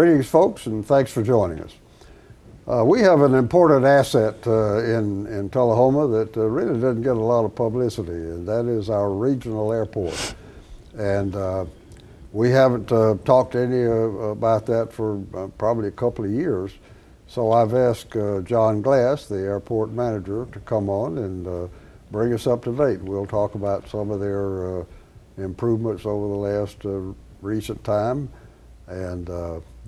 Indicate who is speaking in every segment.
Speaker 1: Greetings, folks, and thanks for joining us. We have an important asset in Tullahoma that really doesn't get a lot of publicity, and that is our regional airport. And we haven't talked any about that for probably a couple of years. So I've asked John Glass, the airport manager, to come on and bring us up to date. We'll talk about some of their improvements over the last recent time and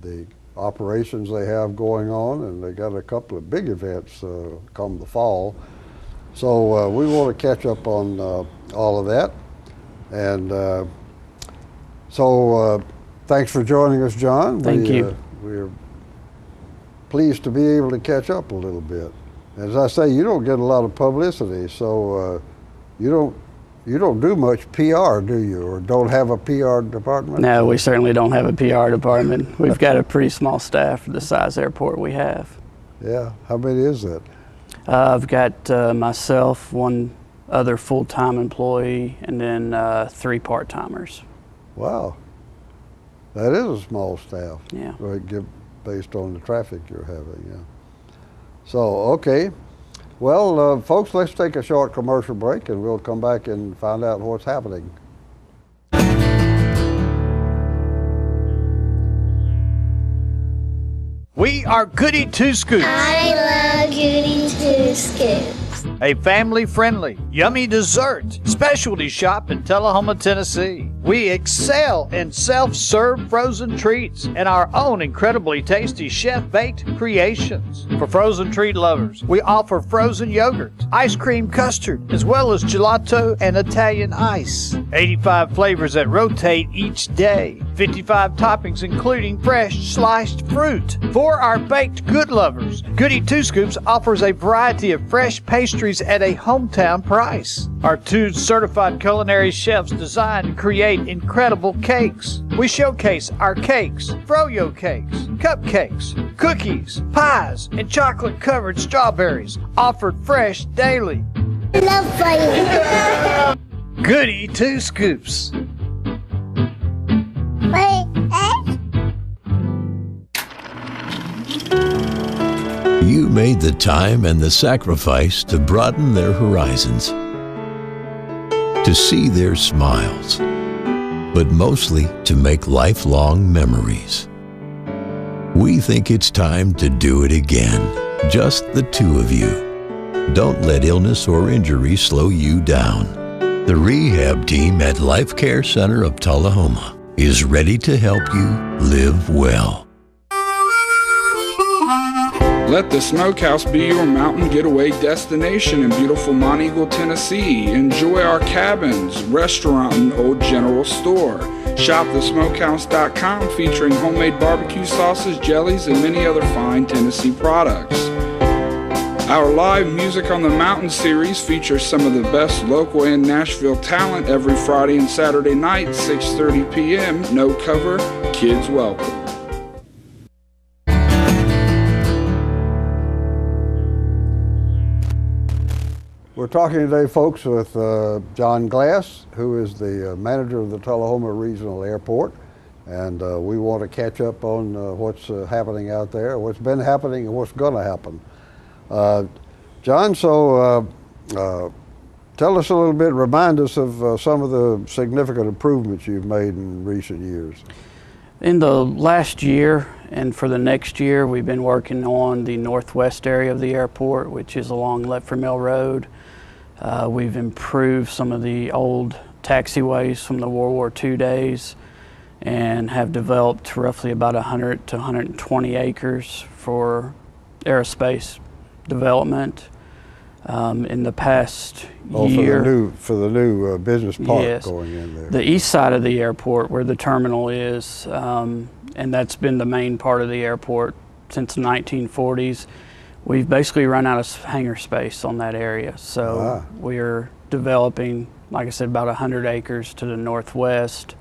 Speaker 1: the operations they have going on, and they got a couple of big events come the fall. So we want to catch up on all of that. And so thanks for joining us, John.
Speaker 2: Thank you.
Speaker 1: We're pleased to be able to catch up a little bit. As I say, you don't get a lot of publicity, so you don't do much PR, do you? Or don't have a PR department?
Speaker 2: No, we certainly don't have a PR department. We've got a pretty small staff for the size airport we have.
Speaker 1: Yeah, how many is that?
Speaker 2: I've got myself, one other full-time employee, and then 3 part-timers.
Speaker 1: Wow, that is a small staff.
Speaker 2: Yeah.
Speaker 1: Based on the traffic you're having, yeah. So, okay. Well, folks, let's take a short commercial break and we'll come back and find out what's happening.
Speaker 3: We are Goody Two Scoops.
Speaker 4: I love Goody Two Scoops.
Speaker 3: A family-friendly, yummy dessert specialty shop in Tullahoma, Tennessee. We excel in self-serve frozen treats and our own incredibly tasty chef-baked creations. For frozen treat lovers, we offer frozen yogurt, ice cream custard, as well as gelato and Italian ice. 85 flavors that rotate each day. 55 toppings including fresh sliced fruit. For our baked good lovers, Goody Two Scoops offers a variety of fresh pastries at a hometown price. Our 2 certified culinary chefs design and create incredible cakes. We showcase our cakes, froyo cakes, cupcakes, cookies, pies, and chocolate-covered strawberries, offered fresh daily.
Speaker 4: I love fighting.
Speaker 3: Goody Two Scoops.
Speaker 4: Wait,
Speaker 5: You made the time and the sacrifice to broaden their horizons, to see their smiles, but mostly to make lifelong memories. We think it's time to do it again, just the 2 of you. Don't let illness or injury slow you down. The rehab team at Life Care Center of Tullahoma is ready to help you live well.
Speaker 6: Let the Smokehouse be your mountain getaway destination in beautiful Mont Eagle, Tennessee. Enjoy our cabins, restaurant, and old general store. Shop thesmokehouse.com featuring homemade barbecue sauces, jellies, and many other fine Tennessee products. Our live Music on the Mountain series features some of the best local and Nashville talent every Friday and Saturday night, 6:30 p.m. No cover, kids welcome.
Speaker 1: We're talking today, folks, with John Glass, who is the manager of the Tullahoma Regional Airport. And we want to catch up on what's happening out there, what's been happening, and what's going to happen. John, so tell us a little bit, remind us of some of the significant improvements you've made in recent years.
Speaker 2: In the last year and for the next year, we've been working on the northwest area of the airport, which is along Ledford Mill Road. We've improved some of the old taxiways from the World War II days and have developed roughly about 100 to 120 acres for aerospace development. In the past year.
Speaker 1: For the new business park,
Speaker 2: yes,
Speaker 1: going in there.
Speaker 2: The east side of the airport where the terminal is, and that's been the main part of the airport since the 1940s. We've basically run out of hangar space on that area. So we're developing, like I said, about 100 acres to the northwest.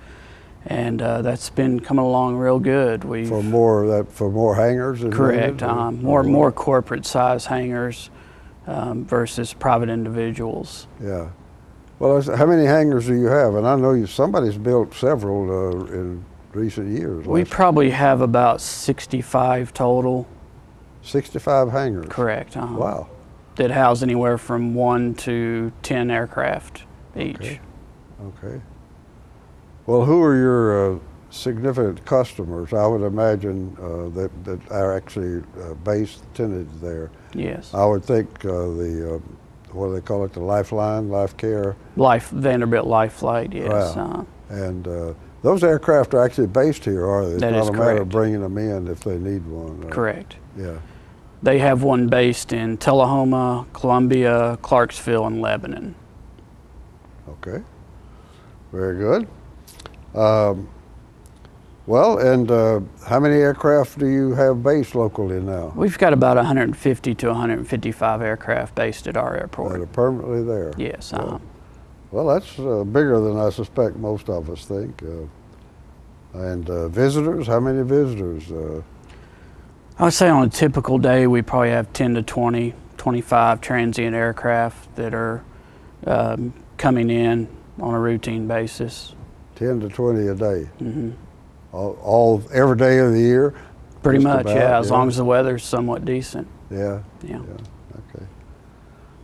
Speaker 2: And that's been coming along real good.
Speaker 1: For more hangars?
Speaker 2: Correct. More corporate size hangars versus private individuals.
Speaker 1: Yeah. Well, how many hangars do you have? And I know somebody's built several recent years?
Speaker 2: We probably have about 65 total.
Speaker 1: 65 hangars.
Speaker 2: Correct.
Speaker 1: Wow.
Speaker 2: That house anywhere from 1 to 10 aircraft each.
Speaker 1: Okay. Well, who are your significant customers? I would imagine that are actually based, tenanted there.
Speaker 2: Yes.
Speaker 1: I would think what do they call it, the Lifeline, Life Care?
Speaker 2: Vanderbilt Life Flight, yes.
Speaker 1: Wow. And those aircraft are actually based here, are they? It's
Speaker 2: That
Speaker 1: not
Speaker 2: is
Speaker 1: a matter of
Speaker 2: correct.
Speaker 1: bringing them in if they need one.
Speaker 2: Correct.
Speaker 1: Yeah.
Speaker 2: They have one based in Tullahoma, Columbia, Clarksville, and Lebanon.
Speaker 1: Okay. Very good. Well, and how many aircraft do you have based locally now?
Speaker 2: We've got about 150 to 155 aircraft based at our airport.
Speaker 1: That are permanently there?
Speaker 2: Yes.
Speaker 1: Yeah. Well, that's bigger than I suspect most of us think. And visitors, how many visitors?
Speaker 2: I would say on a typical day we probably have 10 to 20, 25 transient aircraft that are coming in on a routine basis.
Speaker 1: 10 to 20 a day? Mm-hmm. Every day of the year?
Speaker 2: Pretty
Speaker 1: Just
Speaker 2: much,
Speaker 1: about,
Speaker 2: yeah, as long as the weather's somewhat decent.
Speaker 1: Yeah.
Speaker 2: Yeah.
Speaker 1: Okay.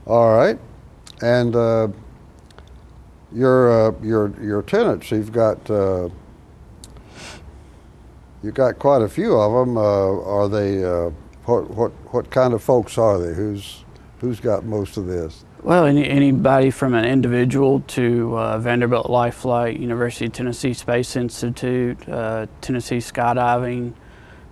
Speaker 1: All right. And your tenants, you've got quite a few of them. Are they what kind of folks are they? Who's got most of this?
Speaker 2: Well, anybody from an individual to Vanderbilt Life Flight, University of Tennessee Space Institute, Tennessee Skydiving,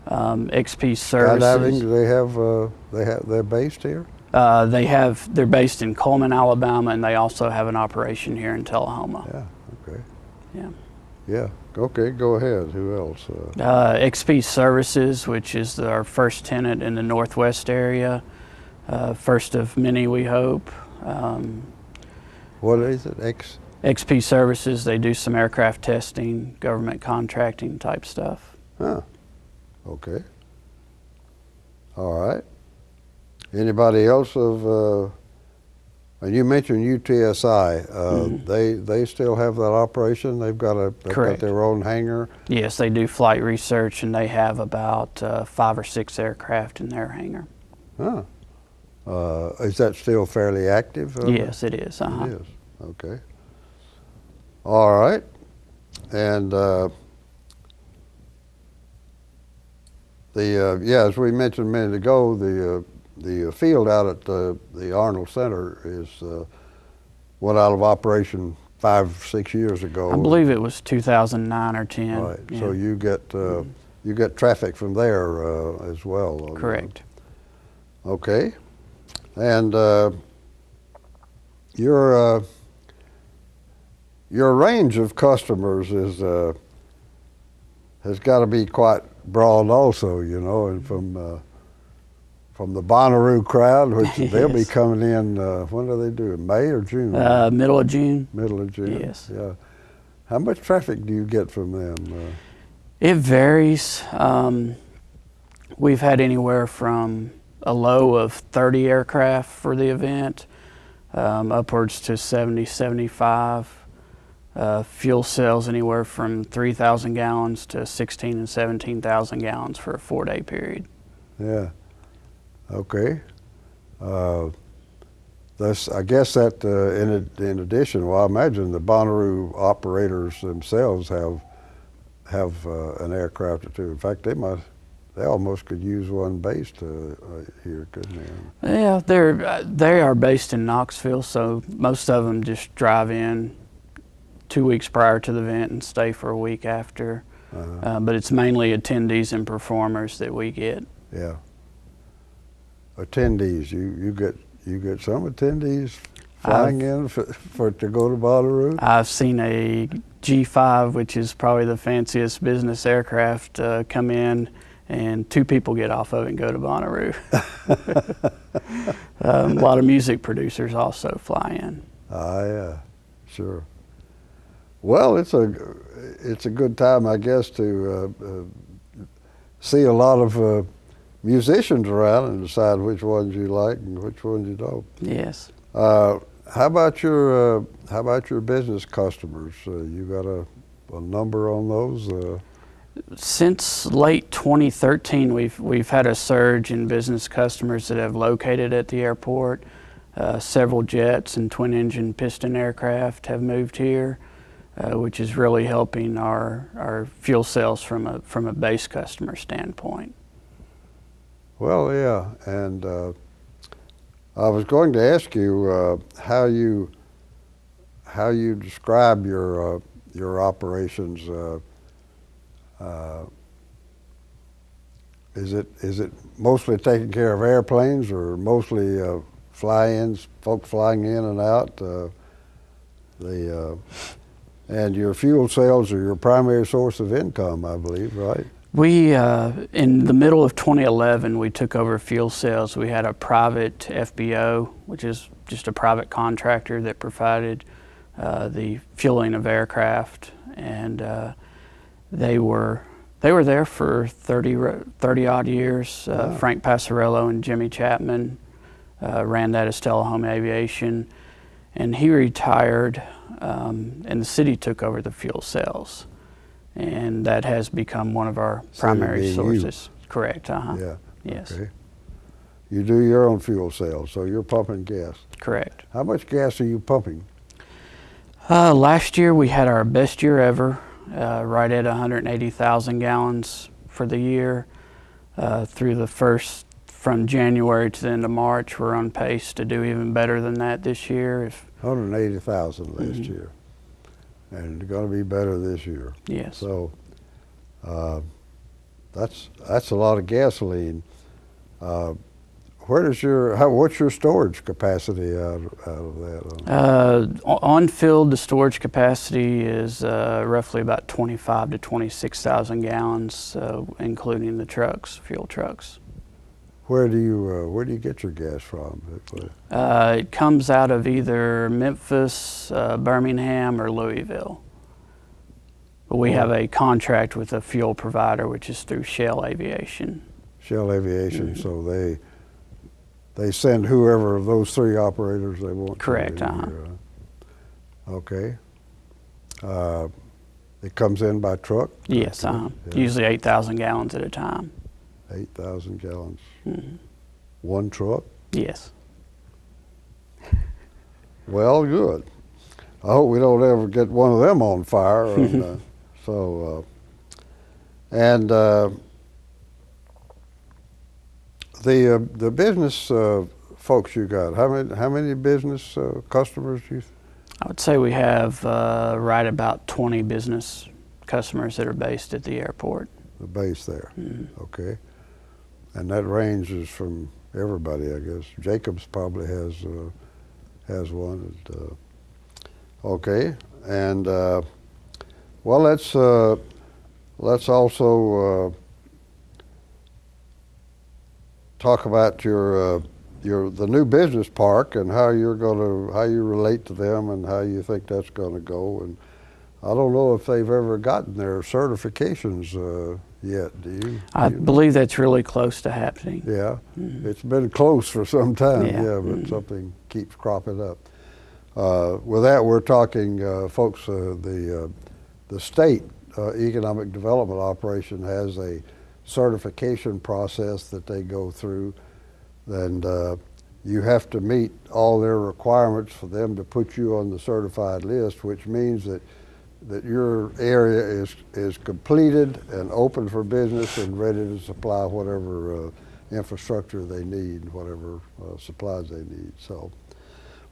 Speaker 2: XP Services.
Speaker 1: Skydiving, they're based here?
Speaker 2: They're based in Coleman, Alabama, and they also have an operation here in Tullahoma.
Speaker 1: Yeah. Okay.
Speaker 2: Yeah.
Speaker 1: Yeah. Okay. Go ahead. Who else?
Speaker 2: XP Services, which is our first tenant in the Northwest area, first of many, we hope.
Speaker 1: What is it?
Speaker 2: XP Services. They do some aircraft testing, government contracting type stuff.
Speaker 1: Huh. Okay. All right. Anybody else of? And you mentioned UTSI. They still have that operation. They've got their own hangar.
Speaker 2: Yes, they do flight research, and they have about 5 or 6 aircraft in their hangar.
Speaker 1: Huh. Is that still fairly active?
Speaker 2: Yes, it is.
Speaker 1: It is. Okay. All right. And as we mentioned a minute ago, the field out at the Arnold Center went out of operation 5-6 years ago.
Speaker 2: I believe it was 2009 or 10.
Speaker 1: Right.
Speaker 2: Yeah.
Speaker 1: So you get traffic from there as well.
Speaker 2: Correct.
Speaker 1: Okay. And your range of customers has got to be quite broad also, and from the Bonnaroo crowd, which
Speaker 2: Yes.
Speaker 1: they'll be coming in, when do they do it, May or June?
Speaker 2: Middle of June.
Speaker 1: Middle of June?
Speaker 2: Yes.
Speaker 1: Yeah. How much traffic do you get from them?
Speaker 2: It varies. We've had anywhere from a low of 30 aircraft for the event, upwards to 70, 75. Fuel cells anywhere from 3,000 gallons to 16 and 17,000 gallons for a 4-day period.
Speaker 1: Yeah. Okay. I guess that in addition, well, I imagine the Bonnaroo operators themselves have an aircraft or two. In fact, they almost could use one based here, couldn't they?
Speaker 2: Yeah, they are based in Knoxville, so most of them just drive in 2 weeks prior to the event and stay for a week after. But it's mainly attendees and performers that we get.
Speaker 1: Yeah. Attendees, you get some attendees flying in to go to Bonnaroo?
Speaker 2: I've seen a G5, which is probably the fanciest business aircraft, come in, and 2 people get off of it and go to Bonnaroo. A lot of music producers also fly in.
Speaker 1: Yeah, sure. Well, it's a good time, I guess, to see a lot of musicians around and decide which ones you like and which ones you don't.
Speaker 2: Yes.
Speaker 1: How about your business customers? You got a number on those?
Speaker 2: Since late 2013, we've had a surge in business customers that have located at the airport. Several jets and twin-engine piston aircraft have moved here, which is really helping our fuel sales from a base customer standpoint.
Speaker 1: Well, yeah, and I was going to ask you how you describe your operations. Is it mostly taking care of airplanes, or mostly fly-ins, folks flying in and out? And your fuel sales are your primary source of income, I believe, right?
Speaker 2: We, in the middle of 2011, we took over fuel sales. We had a private FBO, which is just a private contractor that provided the fueling of aircraft, and they were there for 30 odd years.
Speaker 1: Wow.
Speaker 2: Frank Passarello and Jimmy Chapman ran that as Tullahoma Aviation, and he retired, and the city took over the fuel sales, and that has become one of our primary sources. Correct.
Speaker 1: Yeah.
Speaker 2: Yes.
Speaker 1: Okay. You do your own fuel sales, so you're pumping gas.
Speaker 2: Correct.
Speaker 1: How much gas are you pumping?
Speaker 2: Last year we had our best year ever, right at 180,000 gallons for the year. From January to the end of March, we're on pace to do even better than that this year.
Speaker 1: 180,000 last year, and it's going to be better this year.
Speaker 2: Yes.
Speaker 1: So that's a lot of gasoline. What's your storage capacity out of that?
Speaker 2: On field, the storage capacity is roughly about 25 to 26,000 gallons, including the trucks, fuel trucks.
Speaker 1: Where do you get your gas from?
Speaker 2: It comes out of either Memphis, Birmingham, or Louisville. But we have a contract with a fuel provider, which is through Shell Aviation.
Speaker 1: Shell Aviation, so they send whoever of those three operators they want.
Speaker 2: Correct.
Speaker 1: Okay. It comes in by truck?
Speaker 2: Yes.
Speaker 1: Yeah.
Speaker 2: Usually 8,000 gallons at a time.
Speaker 1: 8,000 gallons.
Speaker 2: Mm-hmm.
Speaker 1: One truck?
Speaker 2: Yes.
Speaker 1: Well, good. I hope we don't ever get one of them on fire. The business folks you got, how many business customers you?
Speaker 2: I would say we have right about 20 business customers that are based at the airport.
Speaker 1: The base there.
Speaker 2: Mm-hmm.
Speaker 1: Okay. And that ranges from everybody, I guess. Jacobs probably has one. Okay. And well, let's also talk about the new business park and how you relate to them and how you think that's going to go. And I don't know if they've ever gotten their certifications yet. Do you?
Speaker 2: I believe that's really close to happening.
Speaker 1: Yeah,
Speaker 2: Mm-hmm.
Speaker 1: It's been close for some time.
Speaker 2: Yeah.
Speaker 1: But something keeps cropping up. With that, we're talking, folks. The state economic development operation has a certification process that they go through, and you have to meet all their requirements for them to put you on the certified list, which means that your area is completed and open for business and ready to supply whatever infrastructure they need, whatever supplies they need. So,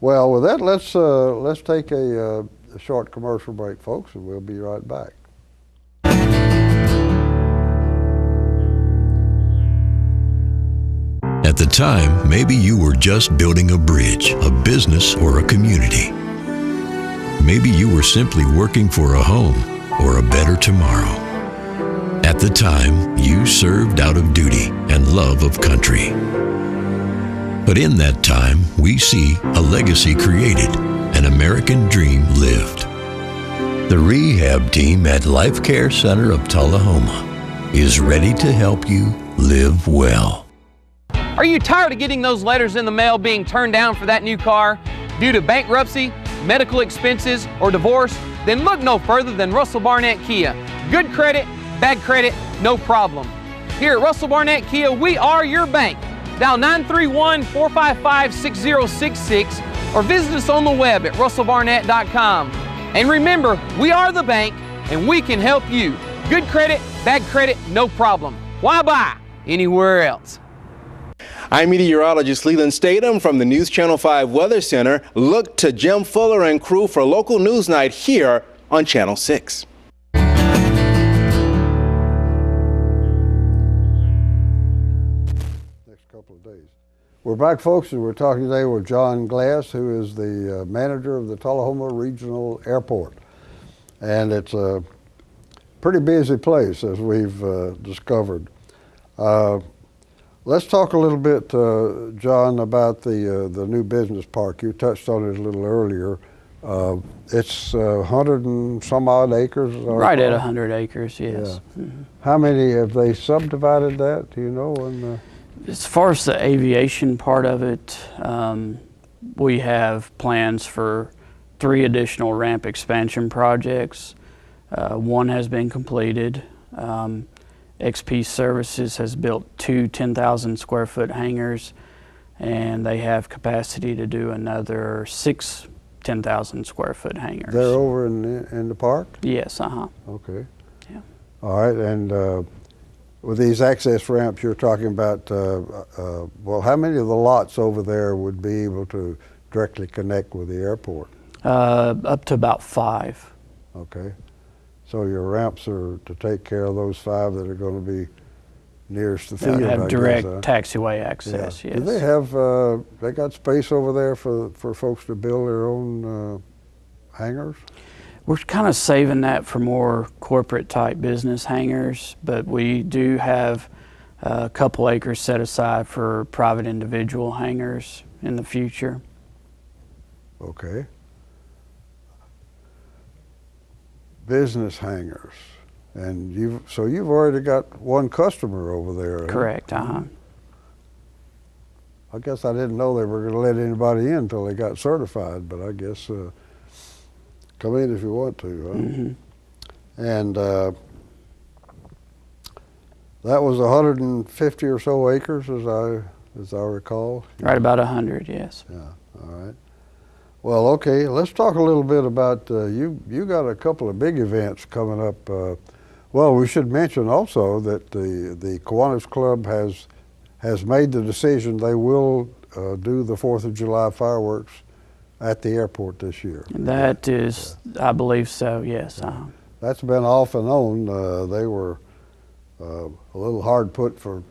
Speaker 1: well, with that, let's take a short commercial break, folks, and we'll be right back.
Speaker 5: At the time, maybe you were just building a bridge, a business, or a community. Maybe you were simply working for a home or a better tomorrow. At the time, you served out of duty and love of country. But in that time, we see a legacy created, an American dream lived. The rehab team at Life Care Center of Tullahoma is ready to help you live well.
Speaker 7: Are you tired of getting those letters in the mail being turned down for that new car due to bankruptcy, medical expenses, or divorce? Then look no further than Russell Barnett Kia. Good credit, bad credit, no problem. Here at Russell Barnett Kia, we are your bank. Dial 931-455-6066 or visit us on the web at russellbarnett.com. And remember, we are the bank and we can help you. Good credit, bad credit, no problem. Why buy anywhere else?
Speaker 8: I'm meteorologist Leland Statham from the News Channel 5 Weather Center. Look to Jim Fuller and crew for local news night here on Channel 6.
Speaker 1: Couple of days. We're back, folks, and we're talking today with John Glass, who is the manager of the Tullahoma Regional Airport. And it's a pretty busy place, as we've discovered. Let's talk a little bit, John, about the new business park. You touched on it a little earlier. It's 100 and some odd acres.
Speaker 2: Right at 100 acres, yes.
Speaker 1: Yeah. Mm-hmm. How many have they subdivided that? Do you know?
Speaker 2: As far as the aviation part of it, we have plans for 3 additional ramp expansion projects. One has been completed. XP Services has built 2 10,000 square foot hangars, and they have capacity to do another 6 10,000 square foot hangars.
Speaker 1: They're over in the park?
Speaker 2: Yes,
Speaker 1: Okay.
Speaker 2: Yeah.
Speaker 1: All right, and with these access ramps you're talking about, well, how many of the lots over there would be able to directly connect with the airport?
Speaker 2: Up to about 5.
Speaker 1: Okay. So your ramps are to take care of those 5 that are going to be nearest the field,
Speaker 2: Have
Speaker 1: I
Speaker 2: direct
Speaker 1: guess,
Speaker 2: taxiway access,
Speaker 1: yeah.
Speaker 2: yes.
Speaker 1: Do they have, they got space over there for folks to build their own hangars?
Speaker 2: We're kind of saving that for more corporate type business hangars, but we do have a couple acres set aside for private individual hangars in the future.
Speaker 1: Okay. Business hangars, and you've already got one customer over there.
Speaker 2: Correct.
Speaker 1: I guess I didn't know they were going to let anybody in until they got certified, but I guess come in if you want to. Huh?
Speaker 2: Mm-hmm.
Speaker 1: And that was 150 or so acres, as I recall.
Speaker 2: Right about 100, yes.
Speaker 1: Yeah. All right. Well, okay, let's talk a little bit about, you got a couple of big events coming up. Well, we should mention also that the Kiwanis Club has made the decision they will do the 4th of July fireworks at the airport this year.
Speaker 2: That is, I believe so, yes.
Speaker 1: That's been off and on. They were a little hard put for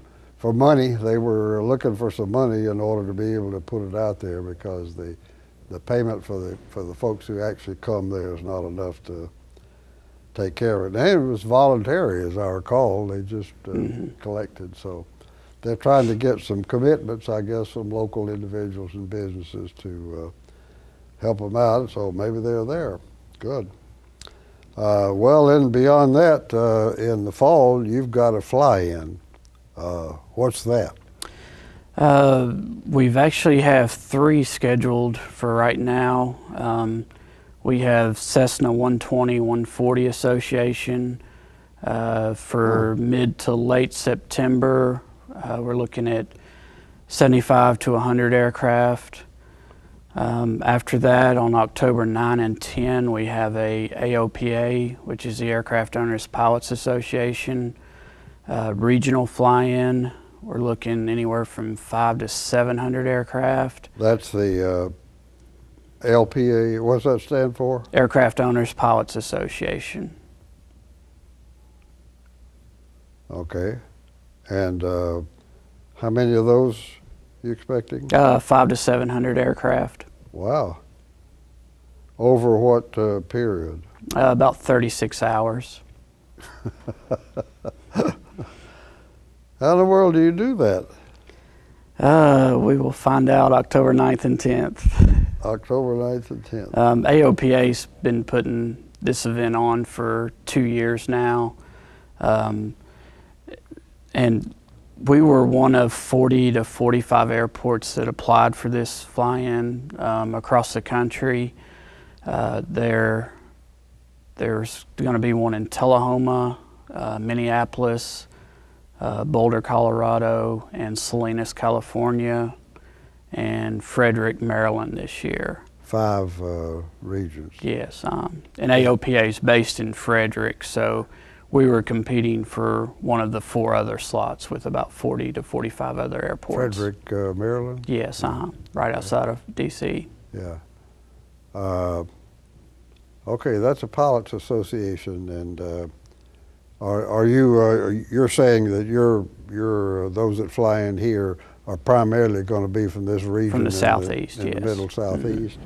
Speaker 1: money. They were looking for some money in order to be able to put it out there, because the payment for the folks who actually come there is not enough to take care of it. And it was voluntary, as I recall. They just collected. So they're trying to get some commitments, I guess, from local individuals and businesses to help them out. So maybe they're there. Good. Well, then beyond that, in the fall, you've got a fly-in. What's that?
Speaker 2: We've actually have 3 scheduled for right now. We have Cessna 120, 140 Association for mid to late September. We're looking at 75 to 100 aircraft. After that, on October 9 and 10, we have a AOPA, which is the Aircraft Owners Pilots Association, regional fly-in. We're looking anywhere from 500 to 700 aircraft.
Speaker 1: That's the LPA, what's that stand for?
Speaker 2: Aircraft Owners Pilots Association.
Speaker 1: Okay. And how many of those are you expecting?
Speaker 2: 500 to 700 aircraft.
Speaker 1: Wow. Over what period?
Speaker 2: About 36 hours.
Speaker 1: How in the world do you do that?
Speaker 2: We will find out October 9th and 10th.
Speaker 1: October 9th and 10th.
Speaker 2: AOPA's been putting this event on for 2 years now. And we were one of 40 to 45 airports that applied for this fly-in across the country. There's going to be one in Tullahoma, Minneapolis, Boulder, Colorado, and Salinas, California, and Frederick, Maryland this year.
Speaker 1: 5 regions.
Speaker 2: Yes, and AOPA is based in Frederick, so we were competing for one of the 4 other slots with about 40 to 45 other airports.
Speaker 1: Frederick, Maryland?
Speaker 2: Yes, right outside of D.C.
Speaker 1: Yeah. Okay, that's a pilots association, and are you you're saying that you're those that fly in here are primarily going to be from this region?
Speaker 2: From the southeast,
Speaker 1: in
Speaker 2: yes.
Speaker 1: the middle southeast.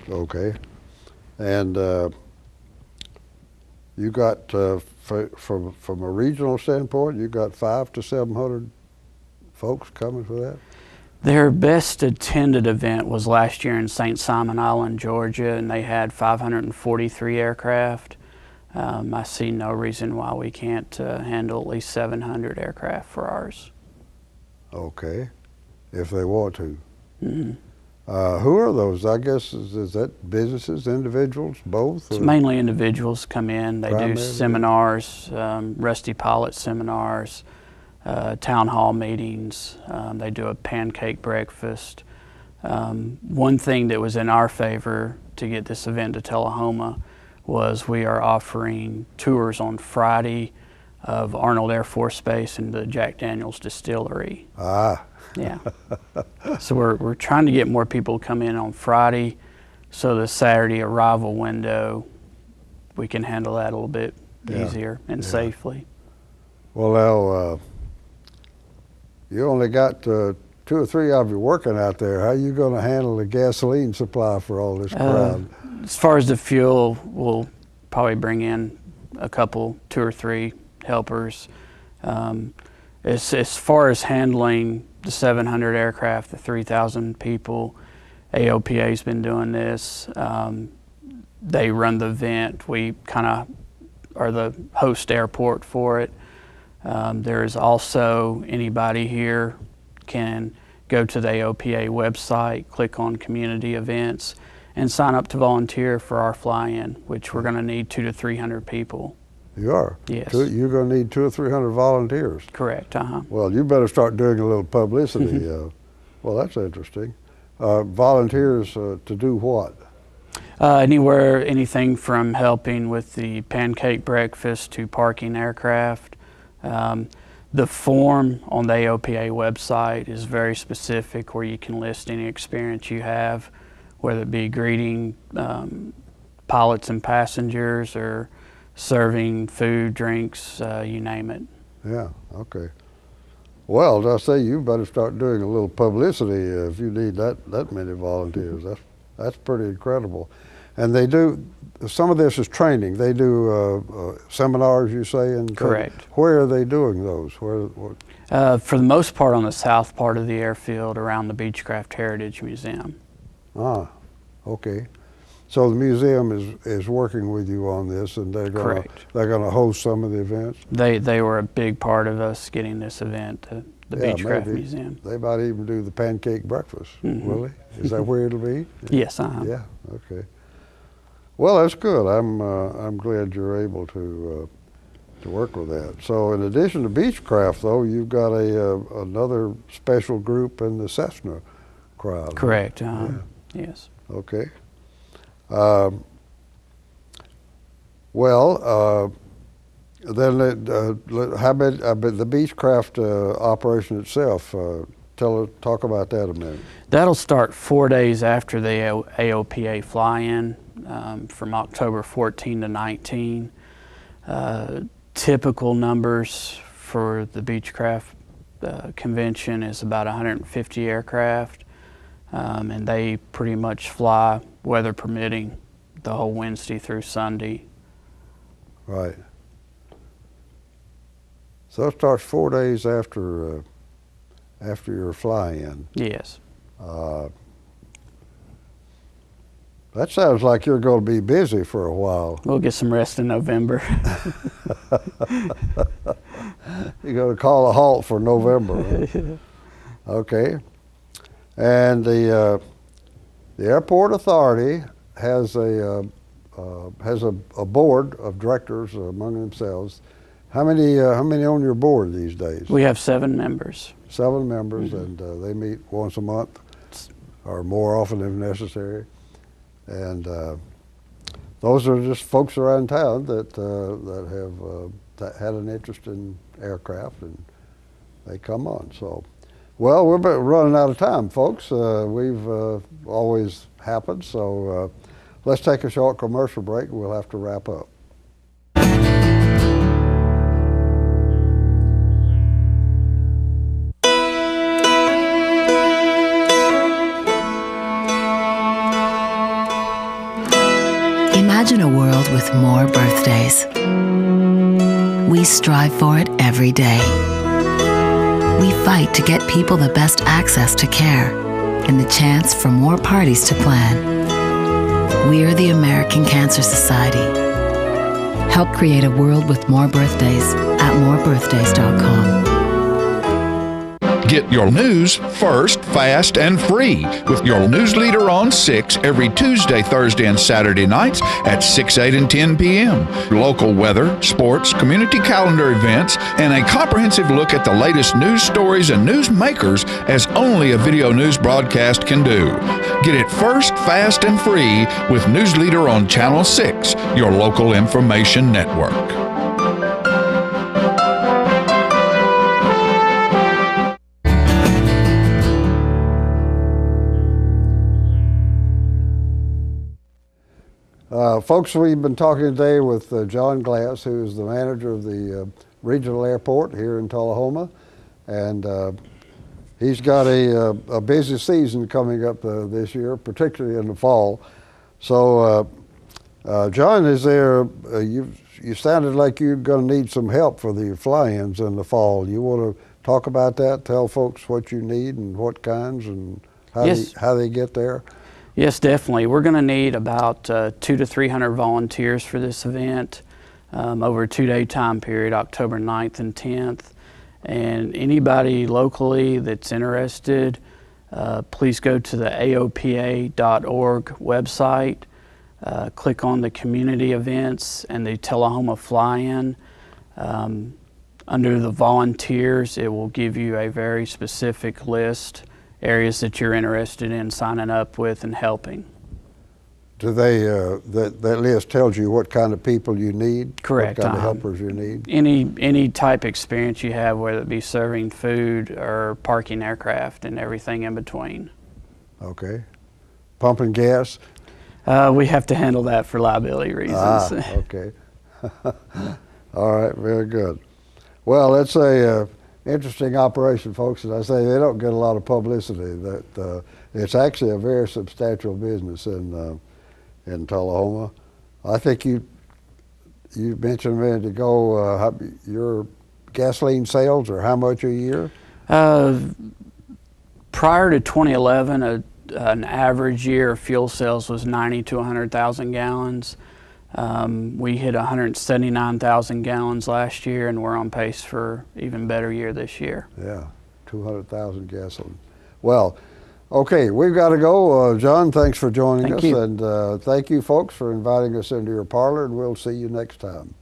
Speaker 1: Okay, and you got from a regional standpoint, you got 500 to 700 folks coming for that.
Speaker 2: Their best attended event was last year in St. Simon Island, Georgia, and they had 543 aircraft. I see no reason why we can't handle at least 700 aircraft for ours.
Speaker 1: Okay, if they want to.
Speaker 2: Mm-hmm.
Speaker 1: Who are those? I guess is that businesses, individuals, both?
Speaker 2: It's mainly individuals come in. They
Speaker 1: Primarily?
Speaker 2: do seminars, Rusty Pilot seminars, town hall meetings. They do a pancake breakfast. One thing that was in our favor to get this event to Tullahoma was we are offering tours on Friday of Arnold Air Force Base and the Jack Daniels Distillery.
Speaker 1: Ah.
Speaker 2: Yeah. So we're trying to get more people to come in on Friday, so the Saturday arrival window, we can handle that a little bit easier and safely.
Speaker 1: Well, now, you only got 2 or 3 of you working out there. How are you going to handle the gasoline supply for all this crowd?
Speaker 2: As far as the fuel, we'll probably bring in a couple, 2 or 3 helpers. As far as handling the 700 aircraft, the 3,000 people, AOPA's been doing this. They run the event. We kind of are the host airport for it. There is also anybody here can go to the AOPA website, click on community events, and sign up to volunteer for our fly-in, which we're going to need 200 to 300 people.
Speaker 1: You are?
Speaker 2: Yes.
Speaker 1: You're going to need 200 or 300 volunteers.
Speaker 2: Correct.
Speaker 1: Well, you better start doing a little publicity. Well, that's interesting. Volunteers to do what?
Speaker 2: Anything from helping with the pancake breakfast to parking aircraft. The form on the AOPA website is very specific, where you can list any experience you have, whether it be greeting pilots and passengers or serving food, drinks, you name it.
Speaker 1: Yeah, okay. Well, as I say, you better start doing a little publicity if you need that many volunteers. That's pretty incredible. And they do, some of this is training. They do seminars, you say? And
Speaker 2: correct.
Speaker 1: Where are they doing those?
Speaker 2: For the most part on the south part of the airfield around the Beechcraft Heritage Museum.
Speaker 1: Ah, okay. So the museum is working with you on this, and they're gonna host some of the events?
Speaker 2: They were a big part of us getting this event to the Beechcraft Museum.
Speaker 1: They might even do the pancake breakfast, will they? Is that where it'll be?
Speaker 2: Yes,
Speaker 1: Yeah, okay. Well, that's good. I'm glad you're able to work with that. So in addition to Beechcraft, though, you've got another special group in the Cessna crowd.
Speaker 2: Correct. Yes.
Speaker 1: Okay. Then how about the Beechcraft operation itself? Talk about that a minute.
Speaker 2: That'll start 4 days after the AOPA fly-in, from October 14 to 19. Typical numbers for the Beechcraft convention is about 150 aircraft, and they pretty much fly, weather permitting, the whole Wednesday through Sunday.
Speaker 1: Right. So it starts 4 days after your fly-in.
Speaker 2: Yes.
Speaker 1: That sounds like you're going to be busy for a while.
Speaker 2: We'll get some rest in November.
Speaker 1: You're going to call a halt for November. Huh? Okay. And the airport authority has a board of directors among themselves, How many on your board these days?
Speaker 2: We have 7 members.
Speaker 1: 7 members, and they meet once a month, or more often if necessary. And those are just folks around town that have had an interest in aircraft, and they come on. So, well, we're running out of time, folks. We've always happened. So let's take a short commercial break. We'll have to wrap up.
Speaker 9: Imagine a world with more birthdays. We strive for it every day. We fight to get people the best access to care and the chance for more parties to plan. We're the American Cancer Society. Help create a world with more birthdays at morebirthdays.com.
Speaker 10: Get your news first, fast, and free with your news leader on 6 every Tuesday, Thursday, and Saturday nights at 6, 8, and 10 p.m. Local weather, sports, community calendar events, and a comprehensive look at the latest news stories and news makers as only a video news broadcast can do. Get it first, fast, and free with News Leader on Channel 6, your local information network.
Speaker 1: Folks, we've been talking today with John Glass, who is the manager of the regional airport here in Tullahoma, and he's got a busy season coming up this year, particularly in the fall. So, John, is there? You sounded like you're going to need some help for the fly-ins in the fall. You want to talk about that? Tell folks what you need and what kinds and how they get there.
Speaker 2: Yes, definitely. We're going to need about 200 to 300 volunteers for this event over a 2-day time period, October 9th and 10th. And anybody locally that's interested, please go to the AOPA.org website, click on the community events and the Tullahoma fly-in. Under the volunteers, it will give you a very specific list, areas that you're interested in signing up with and helping.
Speaker 1: Do they, that list tells you what kind of people you need?
Speaker 2: Correct.
Speaker 1: What kind of helpers you need?
Speaker 2: Any type of experience you have, whether it be serving food or parking aircraft and everything in between.
Speaker 1: Okay. Pumping gas?
Speaker 2: We have to handle that for liability reasons.
Speaker 1: Okay. All right, very good. Well, it's a interesting operation, folks. As I say, they don't get a lot of publicity. That it's actually a very substantial business in Tullahoma. I think you mentioned a minute ago your gasoline sales are how much a year?
Speaker 2: Prior to 2011, an average year of fuel sales was 90 to 100,000 gallons. We hit 179,000 gallons last year, and we're on pace for even better year this year.
Speaker 1: Yeah, 200,000 gasoline. Well, okay, we've got to go. John, thanks for joining us. And thank you, folks, for inviting us into your parlor, and we'll see you next time.